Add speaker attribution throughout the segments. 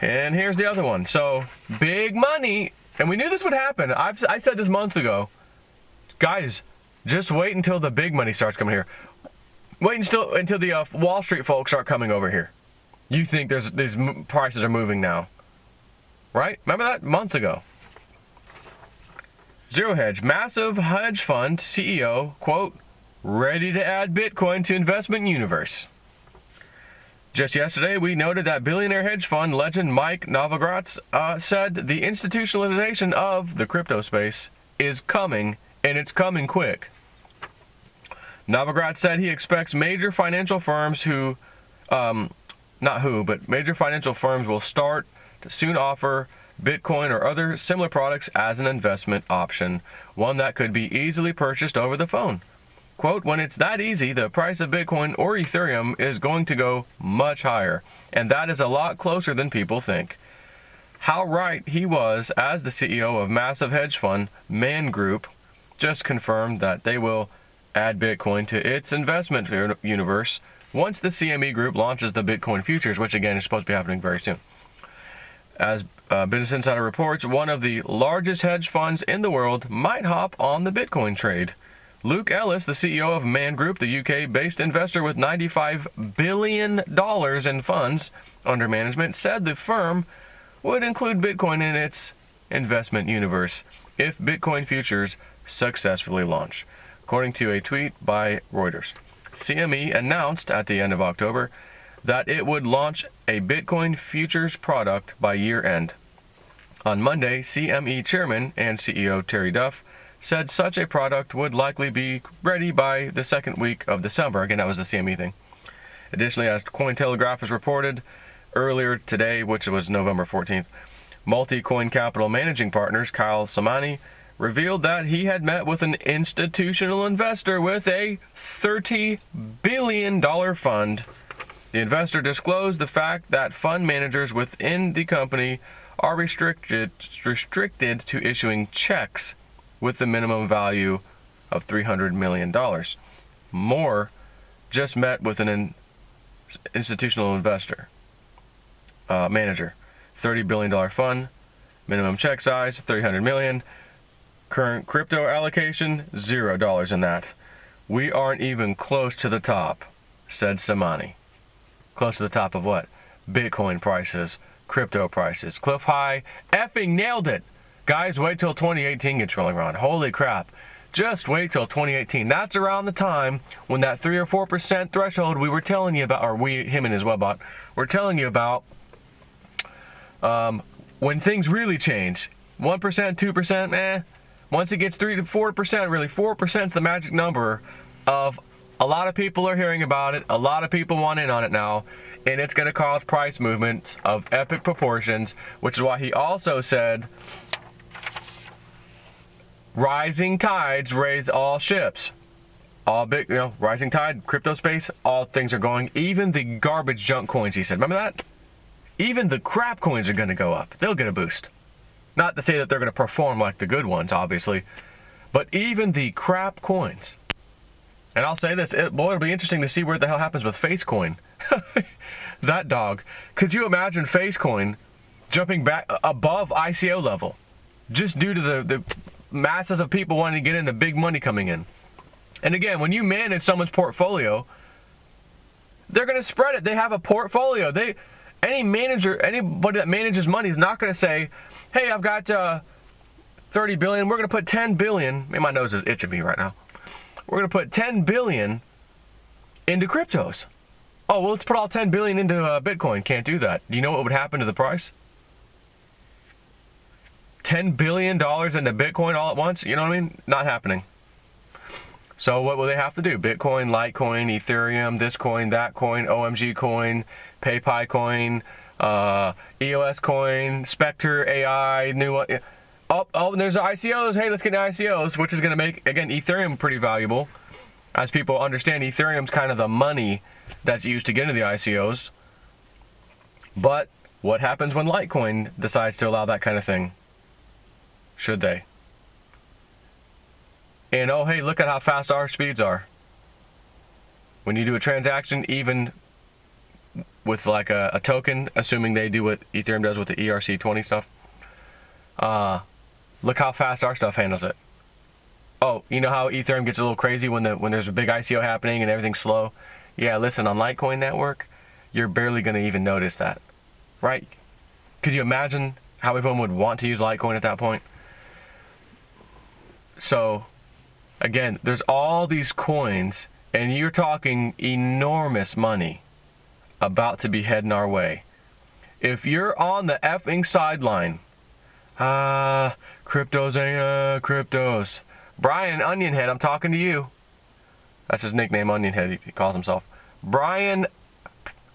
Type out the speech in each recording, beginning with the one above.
Speaker 1: And here's the other one. So, big money, and we knew this would happen. I said this months ago. Guys, just wait until the big money starts coming here. Wait until the Wall Street folks start coming over here. You think these prices are moving now. Right? Remember that? Months ago. Zero Hedge, massive hedge fund CEO, quote, ready to add Bitcoin to investment universe. Just yesterday, we noted that billionaire hedge fund legend Mike Novogratz said the institutionalization of the crypto space is coming, and it's coming quick. Novogratz said he expects major financial firms major financial firms will start to soon offer Bitcoin or other similar products as an investment option, one that could be easily purchased over the phone. Quote, when it's that easy, the price of Bitcoin or Ethereum is going to go much higher, and that is a lot closer than people think. How right he was as the CEO of massive hedge fund Man Group just confirmed that they will add Bitcoin to its investment universe once the CME Group launches the Bitcoin futures, which again is supposed to be happening very soon. As Business Insider reports, one of the largest hedge funds in the world might hop on the Bitcoin trade. Luke Ellis, the CEO of Man Group, the UK-based investor with $95 billion in funds under management, said the firm would include Bitcoin in its investment universe if Bitcoin futures successfully launch. According to a tweet by Reuters, CME announced at the end of October that it would launch a Bitcoin futures product by year-end. On Monday, CME chairman and CEO Terry Duff said such a product would likely be ready by the second week of December. Again, that was the CME thing. Additionally, as Cointelegraph has reported earlier today, which was November 14th, Multi-Coin Capital managing partners Kyle Samani revealed that he had met with an institutional investor with a $30 billion fund. The investor disclosed the fact that fund managers within the company are restricted to issuing checks with the minimum value of $300 million. Moore just met with an institutional investor, manager, $30 billion fund, minimum check size, $300 million. Current crypto allocation, $0 in that. We aren't even close to the top, said Samani. Close to the top of what? Bitcoin prices, crypto prices. Cliff High effing nailed it. Guys, wait till 2018 gets rolling around. Holy crap. Just wait till 2018. That's around the time when that 3 or 4% threshold we were telling you about, or him and his webbot, were telling you about when things really change. 1%, 2%, Once it gets 3 to 4%, really 4% is the magic number of a lot of people are hearing about it. A lot of people want in on it now. And it's going to cause price movements of epic proportions, which is why he also said, rising tides raise all ships. All big, rising tide, crypto space, all things are going. Even the garbage junk coins, he said. Remember that? Even the crap coins are going to go up. They'll get a boost. Not to say that they're going to perform like the good ones, obviously, but even the crap coins. And I'll say this, it'll be interesting to see where the hell happens with Facecoin. That dog. Could you imagine Facecoin jumping back above ICO level just due to the masses of people wanting to get in, the big money coming in? And again, when you manage someone's portfolio, they're going to spread it. They have a portfolio. Anybody that manages money is not going to say, hey, I've got $30 billion. We're going to put $10 billion. Maybe my nose is itching me right now. We're going to put $10 billion into cryptos. Oh, well, let's put all $10 billion into Bitcoin. Can't do that. Do you know what would happen to the price? $10 billion into Bitcoin all at once? You know what I mean? Not happening. So what will they have to do? Bitcoin, Litecoin, Ethereum, this coin, that coin, OMG coin, PayPal coin, EOS coin, Spectre AI, new one. Oh, and there's the ICOs. Hey, let's get the ICOs, which is going to make, again, Ethereum pretty valuable. As people understand, Ethereum's kind of the money that's used to get into the ICOs. But what happens when Litecoin decides to allow that kind of thing? Should they? And oh, hey, look at how fast our speeds are. When you do a transaction, even with like a token, assuming they do what Ethereum does with the ERC20 stuff. Look how fast our stuff handles it. Oh, you know how Ethereum gets a little crazy when there's a big ICO happening and everything's slow? Yeah, listen, on Litecoin Network, you're barely going to even notice that, right? Could you imagine how everyone would want to use Litecoin at that point? So, again, there's all these coins, and you're talking enormous money about to be heading our way. If you're on the effing sideline, cryptos ain't cryptos. Brian Onionhead, I'm talking to you. That's his nickname, Onionhead, he calls himself. Brian,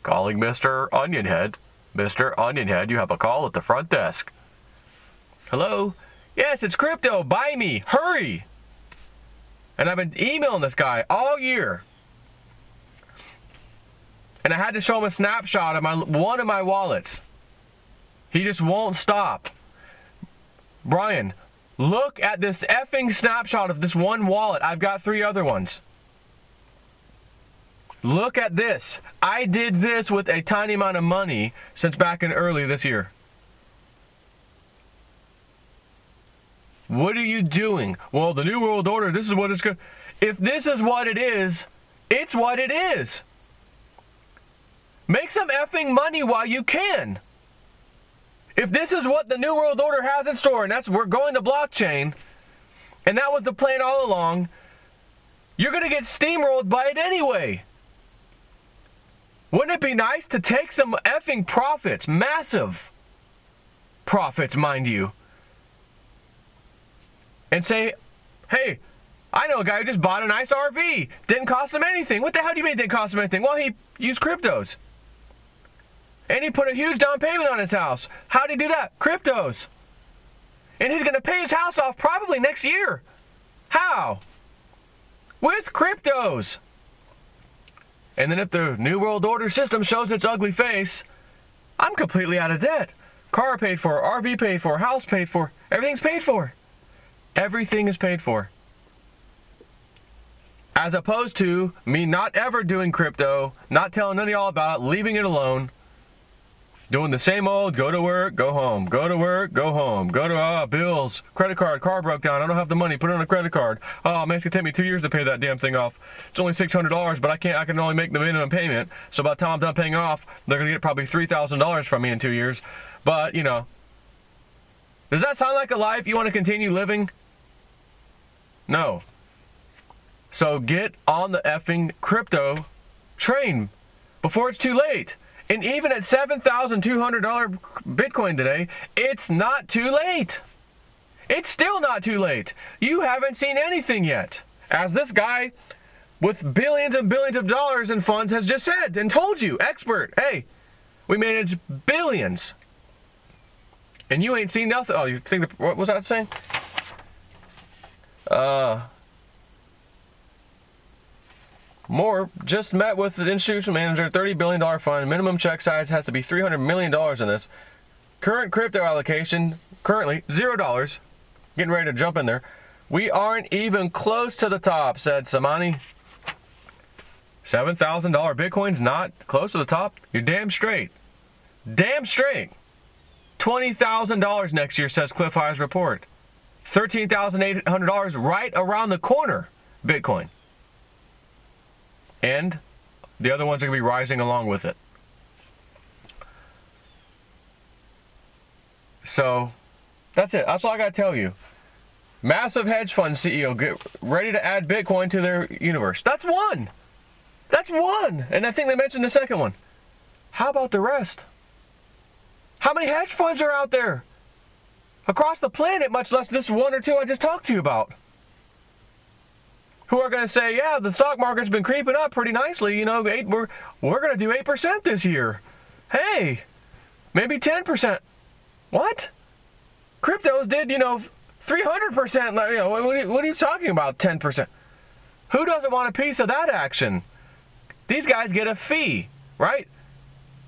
Speaker 1: calling Mr. Onionhead. Mr. Onionhead, you have a call at the front desk. Hello? Yes, it's crypto. Buy me. Hurry. And I've been emailing this guy all year. And I had to show him a snapshot of one of my wallets. He just won't stop. Brian, look at this effing snapshot of this one wallet. I've got 3 other ones. Look at this. I did this with a tiny amount of money since back in early this year. What are you doing? Well, the New World Order, this is what it's going to... If this is what it is, it's what it is. Make some effing money while you can. If this is what the New World Order has in store, and that's we're going to blockchain, and that was the plan all along, you're going to get steamrolled by it anyway. Wouldn't it be nice to take some effing profits, massive profits, mind you, and say, hey, I know a guy who just bought a nice RV. Didn't cost him anything. What the hell do you mean it didn't cost him anything? Well, he used cryptos. And he put a huge down payment on his house. How'd he do that? Cryptos. And he's going to pay his house off probably next year. How? With cryptos. And then if the New World Order system shows its ugly face, I'm completely out of debt. Car paid for, RV paid for, house paid for, everything's paid for. Everything is paid for. As opposed to me not ever doing crypto, not telling none of y'all about it, leaving it alone, doing the same old, go to work, go home, go to work, go home, go to, bills, credit card, car broke down, I don't have the money, put it on a credit card. Oh, man, it's going to take me 2 years to pay that damn thing off. It's only $600, but I can only make the minimum payment. So by the time I'm done paying off, they're going to get probably $3,000 from me in 2 years. But, you know, does that sound like a life you want to continue living? No. So get on the effing crypto train before it's too late. And even at $7,200 Bitcoin today, it's not too late. It's still not too late. You haven't seen anything yet. As this guy with billions and billions of dollars in funds has just said and told you, expert, hey, we manage billions. And you ain't seen nothing. Oh, you think, what was that saying? Moore just met with the institutional manager, $30 billion fund. Minimum check size has to be $300 million in this. Current crypto allocation, currently $0. Getting ready to jump in there. We aren't even close to the top, said Samani. $7,000 Bitcoin's not close to the top? You're damn straight. Damn straight. $20,000 next year, says Cliff High's report. $13,800 right around the corner, Bitcoin. And the other ones are going to be rising along with it. So, that's it. That's all I got to tell you. Massive hedge fund CEO get ready to add Bitcoin to their universe. That's one. That's one. And I think they mentioned the second one. How about the rest? How many hedge funds are out there? Across the planet, much less this one or two I just talked to you about. Who are going to say, yeah, the stock market's been creeping up pretty nicely. You know, we're going to do 8% this year. Hey, maybe 10%. What? Cryptos did, 300%. What are you talking about, 10%? Who doesn't want a piece of that action? These guys get a fee, right?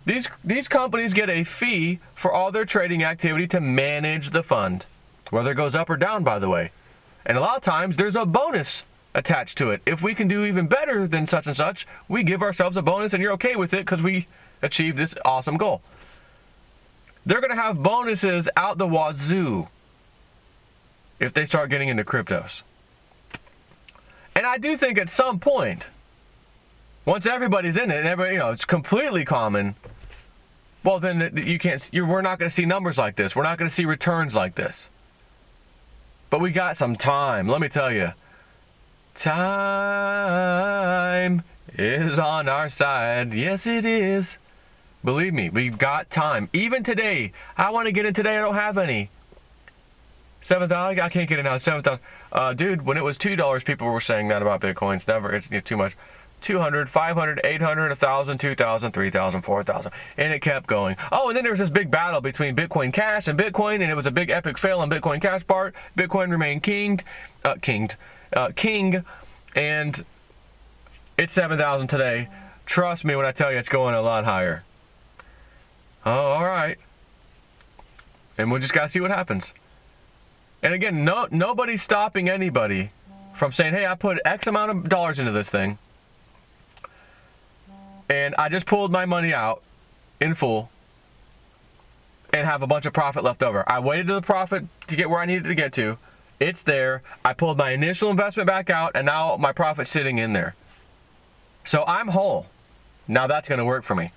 Speaker 1: These companies get a fee for all their trading activity to manage the fund, whether it goes up or down, by the way. And a lot of times there's a bonus attached to it. If we can do even better than such and such, we give ourselves a bonus, and you're okay with it because we achieve this awesome goal. They're going to have bonuses out the wazoo if they start getting into cryptos. And I do think at some point, once everybody's in it and everybody, it's completely common, well, then we're not going to see numbers like this. We're not going to see returns like this. But we got some time. Let me tell you, time is on our side. Yes, it is. Believe me, we've got time. Even today, I want to get in today. I don't have any. 7,000. I can't get it now. 7,000. Dude, when it was $2, people were saying that about Bitcoins. Never. It's too much. 200, 500, 800, 1,000, 2,000, 3,000, 4,000. And it kept going. Oh, and then there was this big battle between Bitcoin Cash and Bitcoin, and it was a big epic fail on Bitcoin Cash part. Bitcoin remained king, and it's 7,000 today. Trust me when I tell you it's going a lot higher. Oh, all right. And we'll just got to see what happens. And again, nobody's stopping anybody from saying, hey, I put X amount of dollars into this thing, and I just pulled my money out in full and have a bunch of profit left over. I waited to the profit to get where I needed to get to. It's there. I pulled my initial investment back out, and now my profit's sitting in there. So I'm whole. Now that's going to work for me.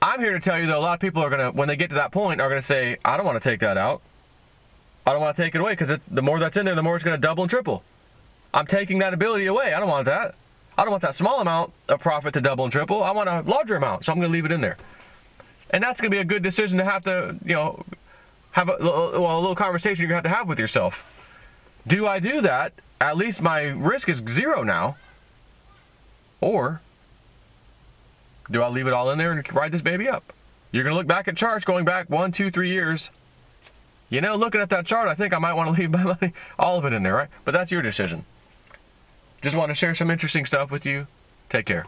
Speaker 1: I'm here to tell you that a lot of people are going to, when they get to that point, are going to say, I don't want to take that out. I don't want to take it away, because the more that's in there, the more it's going to double and triple. I'm taking that ability away. I don't want that. I don't want that small amount of profit to double and triple. I want a larger amount, so I'm going to leave it in there. And that's going to be a good decision to have to, have a little conversation you're going to have with yourself. Do I do that? At least my risk is zero now. Or do I leave it all in there and ride this baby up? You're going to look back at charts going back 1, 2, 3 years. Looking at that chart, I think I might want to leave my money, all of it in there, right? But that's your decision. Just want to share some interesting stuff with you. Take care.